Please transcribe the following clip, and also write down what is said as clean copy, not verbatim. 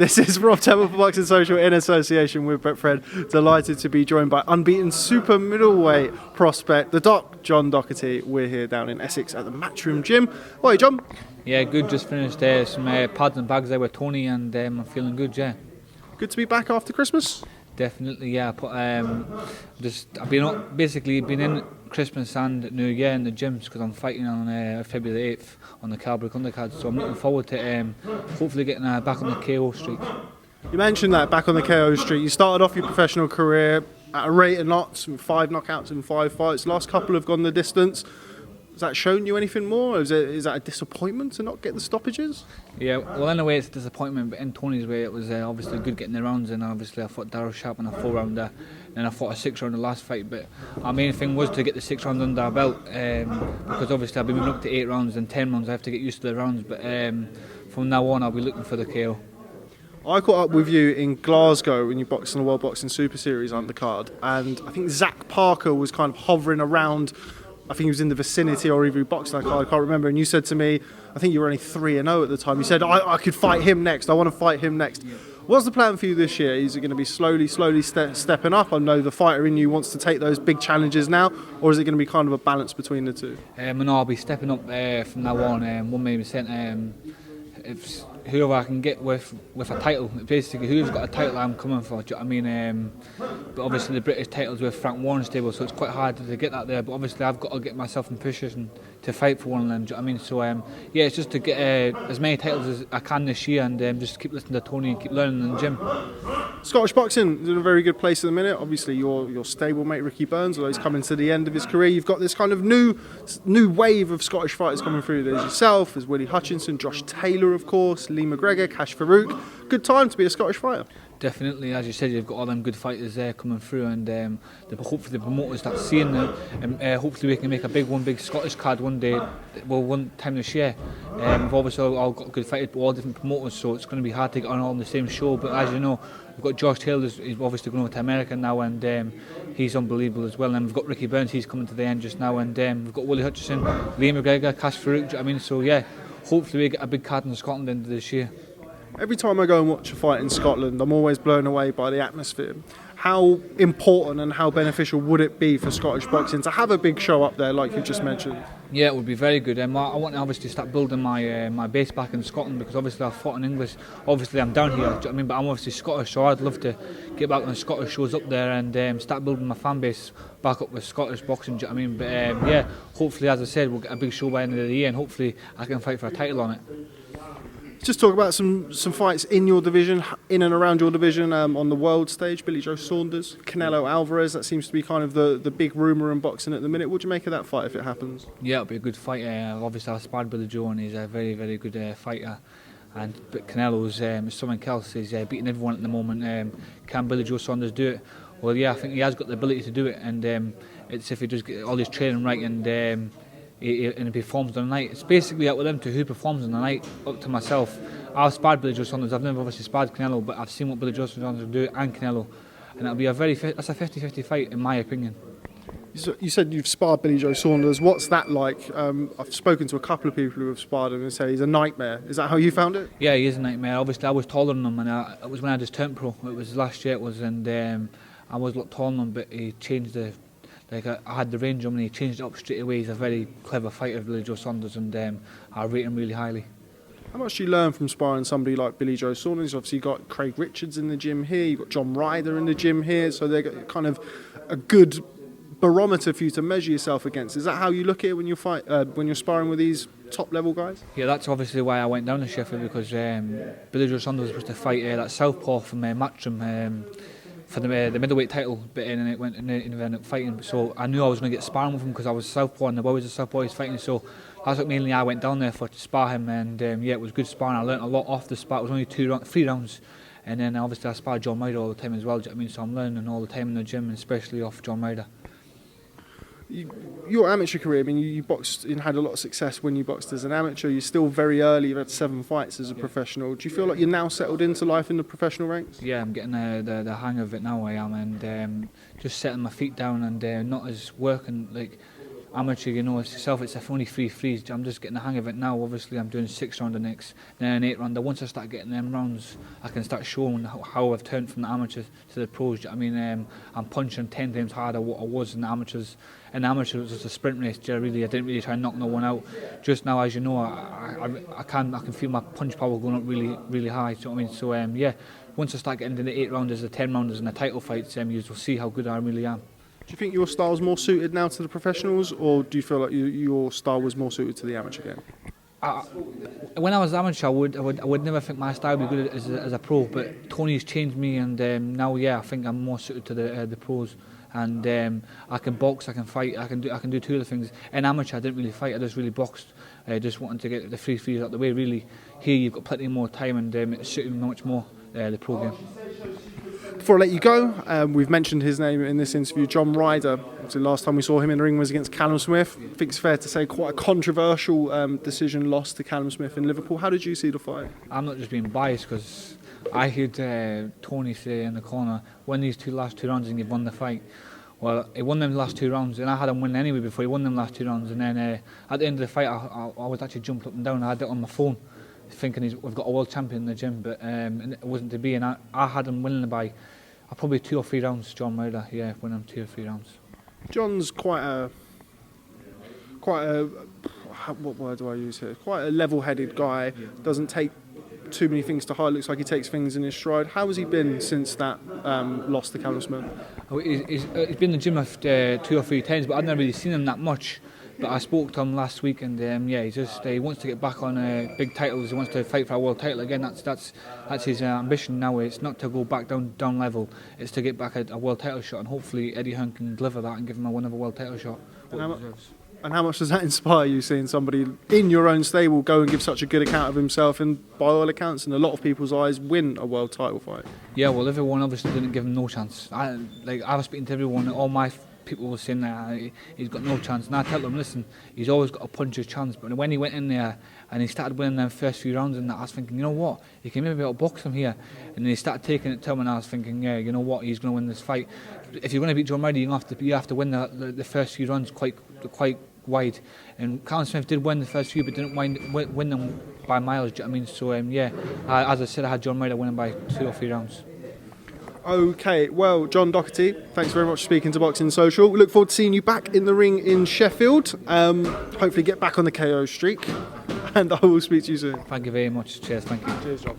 This is Rob Temple for Boxing Social in association with Betfred. Delighted to be joined by unbeaten super middleweight prospect, the Doc, John Docherty. We're here down in Essex at the Matchroom Gym. Hi, John. Yeah, good. Just finished some pads and bags there with Tony, and I'm feeling good. Yeah. Good to be back after Christmas. Definitely, yeah. But I've been in Christmas and New Year in the gyms because I'm fighting on February 8th on the Cowboy undercard. So I'm looking forward to hopefully getting back on the KO streak. You mentioned that back on the KO streak. You started off your professional career at a rate of knots, with 5 knockouts in 5 fights. Last couple have gone the distance. Has that shown you anything more? Is that a disappointment to not get the stoppages? Yeah, well, in a way it's a disappointment, but in Tony's way it was obviously good getting the rounds, and obviously I fought Darryl Sharp in a 4-rounder, and I fought a 6-rounder last fight, but our main thing was to get the 6 rounds under our belt, because obviously I've been moving up to 8 rounds and 10 rounds. I have to get used to the rounds, but from now on I'll be looking for the KO. I caught up with you in Glasgow when you boxed in the World Boxing Super Series undercard, and I think Zach Parker was kind of hovering around. I think he was in the vicinity, or even boxing that card, I can't remember. And you said to me, I think you were only 3-0 at the time. You said, I could fight him next. I want to fight him next. Yeah. What's the plan for you this year? Is it going to be slowly stepping up? I know the fighter in you wants to take those big challenges now, or is it going to be kind of a balance between the two? No, I'll be stepping up from now on. 100%. If whoever I can get with a title, basically who's got a title I'm coming for, do you know what I mean? But obviously the British title's with Frank Warren's table, so it's quite hard to get that there, but obviously I've got to get myself in position to fight for one of them, do you know what I mean? So yeah, it's just to get as many titles as I can this year, and just keep listening to Tony and keep learning in the gym. Scottish boxing is in a very good place at the minute. Obviously your stablemate Ricky Burns, although he's coming to the end of his career, you've got this kind of new wave of Scottish fighters coming through. There's yourself, there's Willie Hutchinson, Josh Taylor of course, Lee McGregor, Cash Farouk. Good time to be a Scottish fighter. Definitely, as you said, you've got all them good fighters there coming through, and hopefully the promoters start seeing them, and hopefully we can make a big Scottish card one day, well, one time this year. We've obviously all got good fighters, but all different promoters, so it's going to be hard to get on the same show. But as you know, we've got Josh Taylor, he's obviously going over to America now, and he's unbelievable as well. And we've got Ricky Burns, he's coming to the end just now, and we've got Willie Hutchinson, Lee McGregor, Cash Farouk, do you know what I mean? So yeah, hopefully we get a big card in Scotland end of this year. Every time I go and watch a fight in Scotland, I'm always blown away by the atmosphere. How important and how beneficial would it be for Scottish boxing to have a big show up there, like you just mentioned? Yeah, it would be very good. I want to obviously start building my base back in Scotland, because obviously I've fought in English. Obviously I'm down here, do you know what I mean? But I'm obviously Scottish, so I'd love to get back on Scottish shows up there and start building my fan base back up with Scottish boxing, do you know what I mean? But yeah, hopefully, as I said, we'll get a big show by the end of the year, and hopefully I can fight for a title on it. Just talk about some fights in your division, in and around your division, on the world stage. Joe Saunders, Canelo Alvarez, that seems to be kind of the big rumour in boxing at the minute. What do you make of that fight if it happens? Yeah, it'll be a good fight. Obviously I sparred Billy Joe, and he's a very good fighter. But Canelo's something else. He's beating everyone at the moment. Can Billy Joe Saunders do it? Well, yeah, I think he has got the ability to do it, and it's if he does get all his training right and he performs on the night. It's basically up with them to who performs on the night, up to myself. I've sparred Billy Joe Saunders. I've never obviously sparred Canelo, but I've seen what Billy Joe Saunders do, and Canelo, and it'll be that's a 50-50 fight in my opinion. You said you've sparred Billy Joe Saunders. What's that like? I've spoken to a couple of people who have sparred him and say he's a nightmare. Is that how you found it? Yeah, he is a nightmare. Obviously, I was taller than him, and it was when I just turned pro. It was last year, and I was a lot taller than him, but he changed I had the range on him, and he changed it up straight away. He's a very clever fighter, Billy Joe Saunders, and I rate him really highly. How much do you learn from sparring somebody like Billy Joe Saunders? Obviously you've got Craig Richards in the gym here, you've got John Ryder in the gym here, so they're kind of a good barometer for you to measure yourself against. Is that how you look at it when you're sparring with these top level guys? Yeah, that's obviously why I went down to Sheffield, because Billy Joe Saunders was supposed to fight that southpaw from Matchroom for the middleweight title, but then it went and ended up fighting. So I knew I was going to get sparring with him because I was southpaw and the boy was a southpaw he's fighting. So that's what mainly I went down there for, to spar him, and yeah, it was good sparring. I learnt a lot off the spar. It was only 3 rounds, and then obviously I sparred John Ryder all the time as well. Do you know what I mean? So I'm learning all the time in the gym, and especially off John Ryder. Your amateur career, I mean, you boxed and had a lot of success when you boxed as an amateur. You're still very early. You've had 7 fights as a professional. Do you feel like you're now settled into life in the professional ranks? Yeah, I'm getting the hang of it now. I am, and just setting my feet down and not as working like. amateur, you know, it's only 3 threes. I'm just getting the hang of it now. Obviously, I'm doing 6 round the next, then an 8 rounder. Once I start getting them rounds, I can start showing how I've turned from the amateurs to the pros. I mean, I'm punching 10 times harder what I was in the amateurs. In the amateurs, it was just a sprint race. I didn't really try and knock no one out. Just now, as you know, I can feel my punch power going up really high. So I mean, so yeah. Once I start getting into the 8 rounders, the 10 rounders, and the title fights, you will see how good I really am. Do you think your style is more suited now to the professionals, or do you feel like your style was more suited to the amateur game? When I was amateur, I would never think my style would be good as a pro. But Tony's changed me, and now, yeah, I think I'm more suited to the pros. And I can box, I can fight, I can do 2 other things. In amateur, I didn't really fight; I just really boxed. I just wanted to get the 3 threes out of the way. Really, here you've got plenty more time, and it suited me much more the pro game. Before I let you go, we've mentioned his name in this interview, John Ryder. So last time we saw him in the ring was against Callum Smith. I think it's fair to say quite a controversial decision loss to Callum Smith in Liverpool. How did you see the fight? I'm not just being biased because I heard Tony say in the corner, win these last 2 rounds and you've won the fight. Well, he won them last 2 rounds, and I had him win anyway before he won them last 2 rounds. And then at the end of the fight, I was actually jumping up and down. I had it on my phone, thinking we've got a world champion in the gym, but it wasn't to be. And I had him winning by probably 2 or 3 rounds. John Ryder, yeah, winning 2 or 3 rounds. John's quite a what word do I use here? Quite a level-headed guy. Doesn't take too many things to heart. Looks like he takes things in his stride. How has he been since that loss to Callum Smith? He's been in the gym 2 or 3 times, but I've never really seen him that much. But I spoke to him last week, and yeah, he wants to get back on big titles. He wants to fight for a world title again. That's his ambition now. It's not to go back down level. It's to get back a world title shot, and hopefully Eddie Hearn can deliver that and give him another world title shot. And how much does that inspire you, seeing somebody in your own stable go and give such a good account of himself, and by all accounts, in a lot of people's eyes, win a world title fight? Yeah, well, everyone obviously didn't give him no chance. I was speaking to everyone, all my people were saying that he's got no chance, and I tell them, listen, he's always got a puncher's chance. But when he went in there and he started winning them first few rounds, and I was thinking, you know what, he can maybe outbox him here. And then he started taking it to him, and I was thinking, yeah, you know what, he's going to win this fight. If you're going to beat John Ryder, you have to win the first few rounds quite wide. And Callum Smith did win the first few, but didn't win them by miles. Do you know what I mean? So yeah, as I said, I had John Ryder winning by 2 or 3 rounds. Okay, well, John Docherty, thanks very much for speaking to Boxing Social. We look forward to seeing you back in the ring in Sheffield. Hopefully get back on the KO streak, and I will speak to you soon. Thank you very much. Cheers, thank you. Cheers, John.